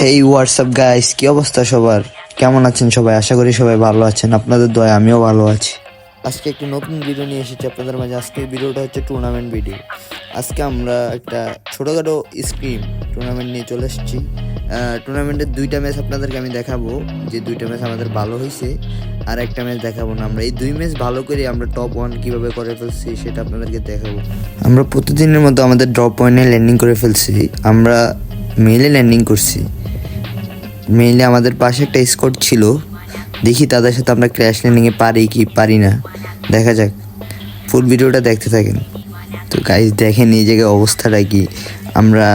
হেই WhatsApp guys, কি অবস্থা সবার? কেমন আছেন সবাই? আশা করি সবাই ভালো আছেন। আপনাদের দয়ায় আমিও ভালো আছি। আজকে একটি নতুন ভিডিও নিয়ে এসেছি আপনাদের মাঝে। আজকে ভিডিওটা হচ্ছে টুর্নামেন্ট ভিডিও। আজকে আমরা একটা ছোটোখাটো স্ক্রিম টুর্নামেন্ট নিয়ে চলে এসেছি। টুর্নামেন্টের দুইটা ম্যাচ আপনাদেরকে আমি দেখাবো, যে দুইটা ম্যাচ আমাদের ভালো হয়েছে, আর একটা ম্যাচ দেখাবো না। আমরা এই দুই ম্যাচ ভালো করে আমরা টপ 1 কীভাবে করে ফেলছি সেটা আপনাদেরকে দেখাবো। আমরা প্রতিদিনের মতো আমাদের ড্রপ পয়েন্টে ল্যান্ডিং করে ফেলছি। আমরা মেইলে ল্যান্ডিং করছি। মেইনলি আমাদের পাশে একটা স্কোয়াড ছিল, দেখি তাদের সাথে আমরা ক্র্যাশ ল্যান্ডিংয়ে পারি কি পারি না, দেখা যাক। ফুল ভিডিওটা দেখতে থাকেন। তো গাইজ দেখেন এই জায়গায় অবস্থাটা কি। আমরা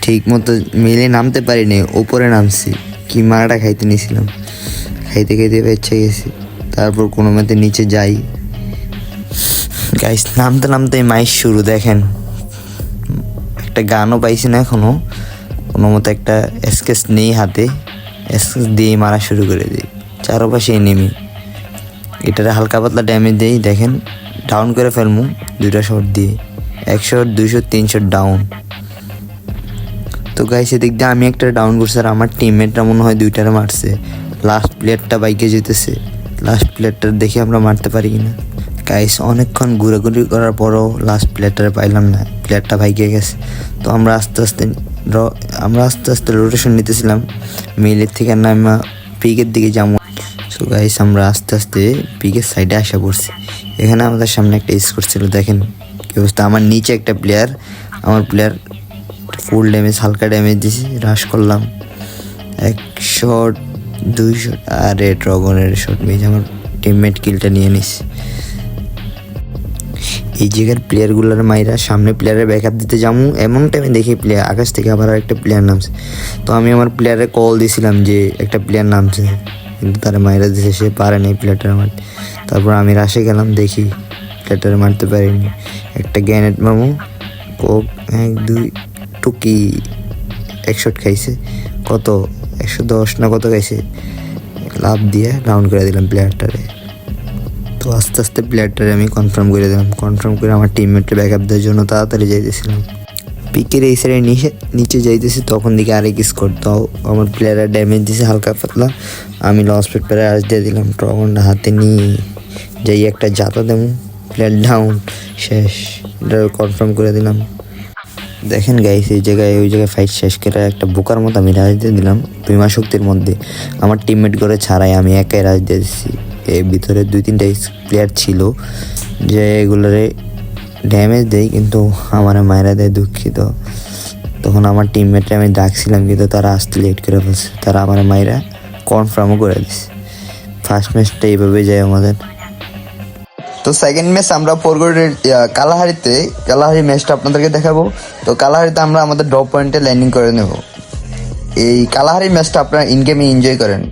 ঠিক মতো মেইলে নামতে পারিনি, ওপরে নামছি। কি মারাটা খাইতে নিয়েছিলাম, খাইতে খাইতে বেঁচে গেছি। তারপর কোনো মতে নিচে যাই। গাইজ নামতে নামতে মাইস শুরু। দেখেন একটা গানও পাইছি না এখনও। কোনো মতো একটা স্কেচ নেই হাতে, স্কেচ দিয়ে মারা শুরু করে দিই। চারপাশে নেমি এটারে হালকা পাতলা ড্যামেজ দিই। দেখেন ডাউন করে ফেলমু দুইটা শট দিয়ে, 1 শট 2 শট 3 শট ডাউন। তো গাইস এদিক দিয়ে আমি একটা ডাউন করছি, আর আমার টিমমেটরা মনে হয় দুইটারে মারছে। লাস্ট প্লেয়ারটা বাইকে যেতেছে, লাস্ট প্লেয়ারটা দেখে আমরা মারতে পারি কিনা। গাইস অনেকক্ষণ ঘুরাঘুরি করার পরও লাস্ট প্লেয়ারটারে পাইলাম না, প্লেয়ারটা বাইকে গেছে। তো আমরা আস্তে আস্তে রোটেশন নিতেছিলাম মিলের থেকে নামা পিকের দিকে যাবো। সো গাইস আমরা আস্তে আস্তে পিকের সাইডে আসা পড়ছি। এখানে আমাদের সামনে একটা স্কোর ছিল। দেখেন কি অবস্থা। আমার নিচে একটা প্লেয়ার, আমার প্লেয়ার ফুল ড্যামেজ, হালকা ড্যামেজ দিয়েছি, রাশ করলাম। 1 শট 2 শট, আরে ড্রাগনের শট মিস। আমার টিমমেট কিলটা নিয়ে নিছি। এই জায়গার প্লেয়ারগুলোর মাইরা সামনে প্লেয়ারের ব্যাকআপ দিতে যাবো, এমন টাইমে দেখি প্লেয়ার আকাশ থেকে আবার একটা প্লেয়ার নামছে। তো আমি আমার প্লেয়ারে কল দিয়েছিলাম যে একটা প্লেয়ার নামছে, কিন্তু তারা মাইরা দিয়েছে, সে পারে নাই প্লেয়ারটার মারতে। তারপর আমি রাশে গেলাম, দেখি প্লেয়ারটারে মারতে পারিনি। একটা গ্যানেট মামু, ও 1 2 টুকি 1 শট খাইছে। কত 110 না কত খাইছে, লাভ দিয়ে ডাউন করে দিলাম প্লেয়ারটারে। তো আস্তে আস্তে প্লেয়ারটারে আমি কনফার্ম করে দিলাম। কনফার্ম করে আমার টিমমেটকে ব্যাকআপ দেওয়ার জন্য তাড়াতাড়ি যাইতেছিলাম। পিকের এই সাইডে নিচে যাইতেছি, তখন দিকে আরেক স্কোর। তাও আমার প্লেয়াররা ড্যামেজ দিছে হালকা পাতলা, আমি লস পেপারে আজ দিয়ে দিলাম। ট্রগনটা হাতে নিয়ে যাই একটা জাতা দেবো, প্লেয়ার ডাউন, শেষ। এটা কনফার্ম করে দিলাম। দেখেন গাইস এই জায়গায় ওই জায়গায় ফাইট শেষ করে একটা বোকার মতো আমি রাজ দিয়ে দিলাম। বিমা শক্তির মধ্যে আমার টিমমেট করে ছাড়াই আমি একাই রাজ দিয়ে দিচ্ছি। এর ভিতরে 2-3টা প্লেয়ার ছিল যে এগুলোরে ড্যামেজ দেয়, কিন্তু আমার মায়েরা দেয়, দুঃখিত। তখন আমার টিমমেটরা আমি ডাকছিলাম, কিন্তু তারা আসতে লেট করে ফেলছে। তারা আমার মায়েরা কনফার্মও করে দিচ্ছে। ফার্স্ট ম্যাচটা এইভাবে যায় আমাদের। তো সেকেন্ড ম্যাচ আমরা ফরগোডের কালাহারি ম্যাচটা আপনাদেরকে দেখাবো। তো কালাহারিতে আমরা আমাদের ড্রপ পয়েন্টে ল্যান্ডিং করে নেব। এই কালাহারি ম্যাচটা আপনারা ইন গেমে এনজয় করেন।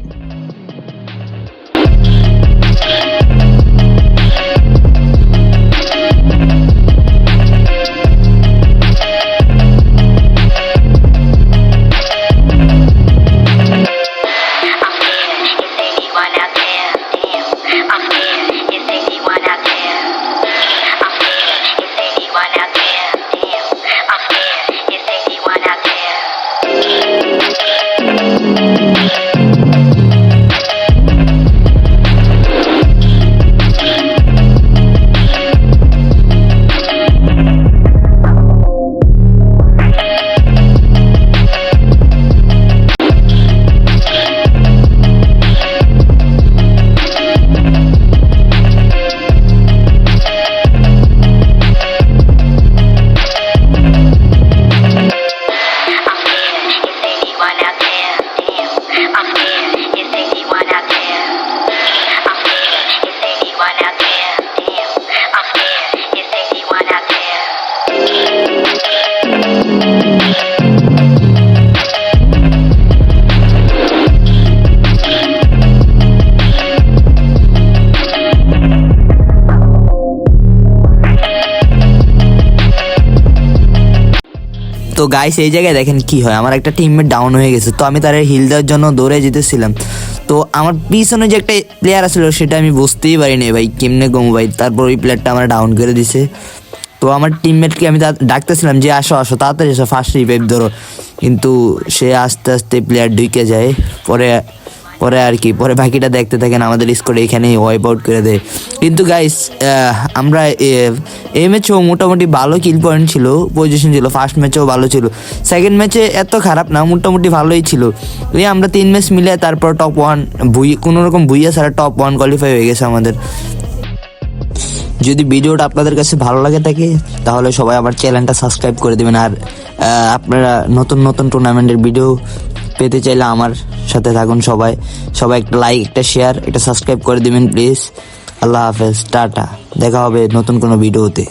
তো গাইস এই জায়গায় দেখেন কি হয়। আমার একটা টিমমেট ডাউন হয়ে গেছে, তো আমি তার হিল দেওয়ার জন্য দৌড়ে যেতেছিলাম। তো আমার পিছনে যে একটা প্লেয়ার আসলো সেটা আমি বুঝতেই পারিনি ভাই, কেমনে গম ভাই। তারপর ওই প্লেয়ারটা আমার ডাউন করে দিছে। তো আমার টিমমেটকে আমি ডাকতেছিলাম যে আসো আসো তাড়াতাড়ি এসো, ফার্স্ট রিভাইভ ধরো, কিন্তু সে আস্তে আস্তে প্লেয়ার ঢুকে যায়। পরে পরে আর কি, পরে বাকিটা দেখতে থাকেন, আমাদের স্কোর এখানেই ওয়াইপ আউট করে দেয়। কিন্তু গাইস আমরা এই ম্যাচেও মোটামুটি ভালো কিল পয়েন্ট ছিল, পজিশন ছিল, ফার্স্ট ম্যাচেও ভালো ছিল, সেকেন্ড ম্যাচে এত খারাপ না, মোটামুটি ভালোই ছিল। এই আমরা 3 ম্যাচ মিলে তারপর টপ 1 কোনোরকম ভুইয়া ছাড়া টপ 1 কোয়ালিফাই হয়ে গেছে আমাদের। যদি ভিডিওটা আপনাদের কাছে ভালো লাগে থাকে তাহলে সবাই আমার চ্যানেলটা সাবস্ক্রাইব করে দেবেন। আর আপনারা নতুন নতুন টুর্নামেন্টের ভিডিও পেতে চাইলে আমার সাথে থাকুন। সবাই একটা লাইক, একটা শেয়ার, একটা সাবস্ক্রাইব করে দেবেন প্লিজ। আল্লাহ হাফেজ, টাটা, দেখা হবে নতুন কোনো ভিডিওতে।